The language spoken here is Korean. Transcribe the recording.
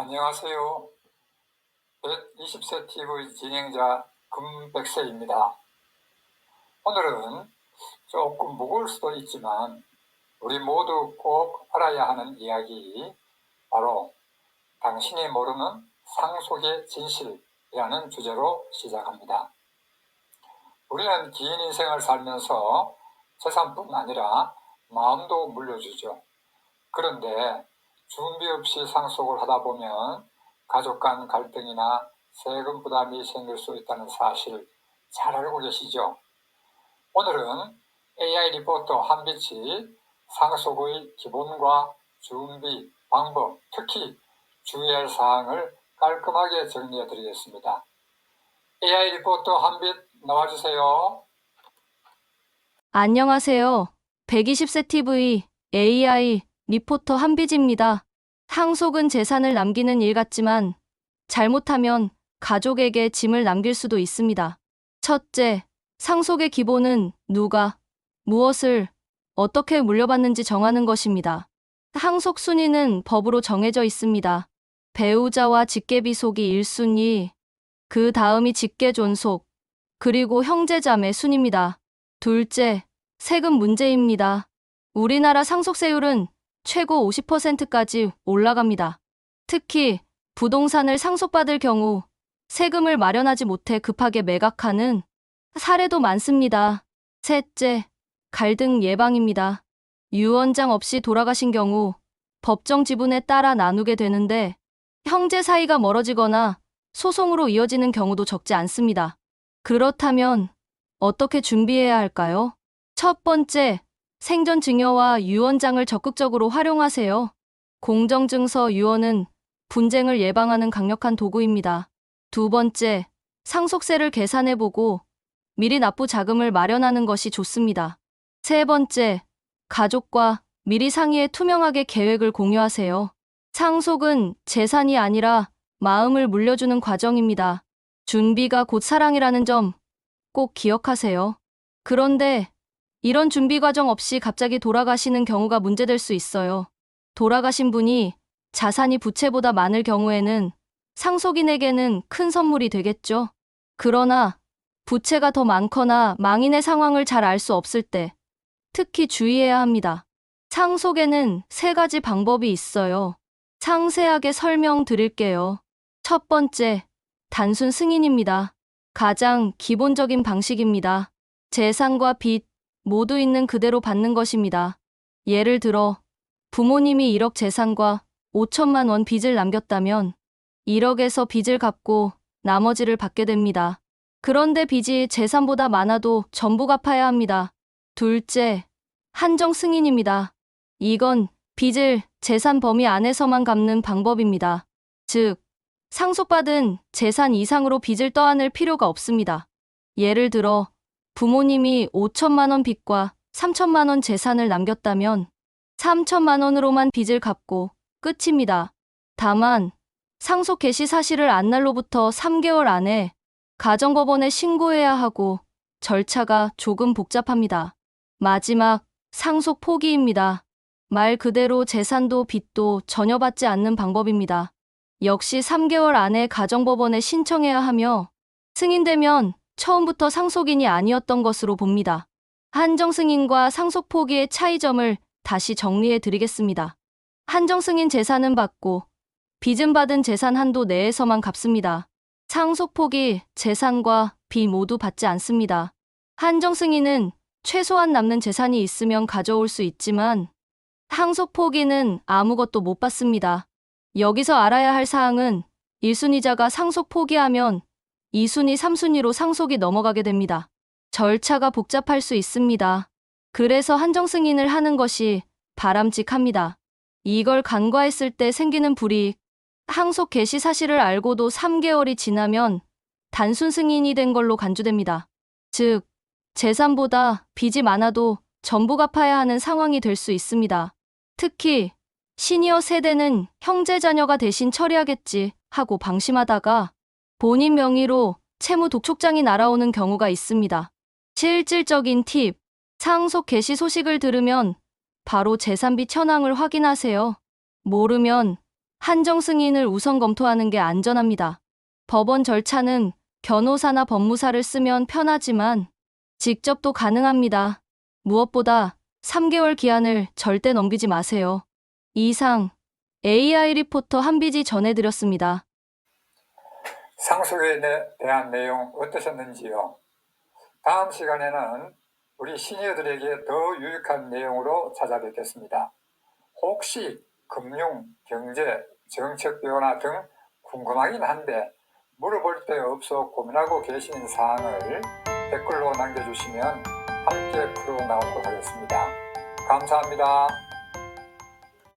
안녕하세요. 120세 TV 진행자 금백세입니다. 오늘은 조금 무거울 수도 있지만 우리 모두 꼭 알아야 하는 이야기, 바로 당신이 모르는 상속의 진실이라는 주제로 시작합니다. 우리는 긴 인생을 살면서 재산뿐 아니라 마음도 물려주죠. 그런데 준비 없이 상속을 하다 보면 가족 간 갈등이나 세금 부담이 생길 수 있다는 사실 잘 알고 계시죠? 오늘은 AI 리포터 한빛이 상속의 기본과 준비 방법, 특히 주의할 사항을 깔끔하게 정리해 드리겠습니다. AI 리포터 한빛 나와주세요. 안녕하세요. 120세 TV AI 리포터 한빛입니다. 상속은 재산을 남기는 일 같지만 잘못하면 가족에게 짐을 남길 수도 있습니다. 첫째, 상속의 기본은 누가, 무엇을, 어떻게 물려받는지 정하는 것입니다. 상속 순위는 법으로 정해져 있습니다. 배우자와 직계비속이 1순위, 그 다음이 직계존속, 그리고 형제자매 순입니다. 둘째, 세금 문제입니다. 우리나라 상속세율은 최고 50%까지 올라갑니다. 특히 부동산을 상속받을 경우 세금을 마련하지 못해 급하게 매각하는 사례도 많습니다. 셋째, 갈등 예방입니다. 유언장 없이 돌아가신 경우 법정 지분에 따라 나누게 되는데 형제 사이가 멀어지거나 소송으로 이어지는 경우도 적지 않습니다. 그렇다면 어떻게 준비해야 할까요? 첫 번째, 생전 증여와 유언장을 적극적으로 활용하세요. 공정증서 유언은 분쟁을 예방하는 강력한 도구입니다. 두 번째, 상속세를 계산해보고 미리 납부 자금을 마련하는 것이 좋습니다. 세 번째, 가족과 미리 상의해 투명하게 계획을 공유하세요. 상속은 재산이 아니라 마음을 물려주는 과정입니다. 준비가 곧 사랑이라는 점 꼭 기억하세요. 그런데 이런 준비 과정 없이 갑자기 돌아가시는 경우가 문제될 수 있어요. 돌아가신 분이 자산이 부채보다 많을 경우에는 상속인에게는 큰 선물이 되겠죠. 그러나 부채가 더 많거나 망인의 상황을 잘 알 수 없을 때 특히 주의해야 합니다. 상속에는 3가지 방법이 있어요. 상세하게 설명드릴게요. 첫 번째, 단순 승인입니다. 가장 기본적인 방식입니다. 재산과 빚 모두 있는 그대로 받는 것입니다. 예를 들어 부모님이 1억 재산과 5천만 원 빚을 남겼다면 1억에서 빚을 갚고 나머지를 받게 됩니다. 그런데 빚이 재산보다 많아도 전부 갚아야 합니다. 둘째, 한정 승인입니다. 이건 빚을 재산 범위 안에서만 갚는 방법입니다. 즉, 상속받은 재산 이상으로 빚을 떠안을 필요가 없습니다. 예를 들어 부모님이 5천만 원 빚과 3천만 원 재산을 남겼다면 3천만 원으로만 빚을 갚고 끝입니다. 다만 상속 개시 사실을 안 날로부터 3개월 안에 가정법원에 신고해야 하고 절차가 조금 복잡합니다. 마지막, 상속 포기입니다. 말 그대로 재산도 빚도 전혀 받지 않는 방법입니다. 역시 3개월 안에 가정법원에 신청해야 하며 승인되면 처음부터 상속인이 아니었던 것으로 봅니다. 한정 승인과 상속 포기의 차이점을 다시 정리해 드리겠습니다. 한정 승인 재산은 받고 빚은 받은 재산 한도 내에서만 갚습니다. 상속 포기 재산과 빚 모두 받지 않습니다. 한정 승인은 최소한 남는 재산이 있으면 가져올 수 있지만 상속 포기는 아무것도 못 받습니다. 여기서 알아야 할 사항은 1순위자가 상속 포기하면 2순위, 3순위로 상속이 넘어가게 됩니다. 절차가 복잡할 수 있습니다. 그래서 한정 승인을 하는 것이 바람직합니다. 이걸 간과했을 때 생기는 불이익, 상속 개시 사실을 알고도 3개월이 지나면 단순 승인이 된 걸로 간주됩니다. 즉, 재산보다 빚이 많아도 전부 갚아야 하는 상황이 될 수 있습니다. 특히 시니어 세대는 형제 자녀가 대신 처리하겠지 하고 방심하다가 본인 명의로 채무 독촉장이 날아오는 경우가 있습니다. 실질적인 팁, 상속 개시 소식을 들으면 바로 재산비 현황을 확인하세요. 모르면 한정 승인을 우선 검토하는 게 안전합니다. 법원 절차는 변호사나 법무사를 쓰면 편하지만 직접도 가능합니다. 무엇보다 3개월 기한을 절대 넘기지 마세요. 이상 AI 리포터 한비지 전해드렸습니다. 상속에 대한 내용 어떠셨는지요? 다음 시간에는 우리 시니어들에게 더 유익한 내용으로 찾아뵙겠습니다. 혹시 금융, 경제, 정책 변화 등 궁금하긴 한데 물어볼 데 없어 고민하고 계시는 사항을 댓글로 남겨주시면 함께 풀어나오도록 하겠습니다. 감사합니다.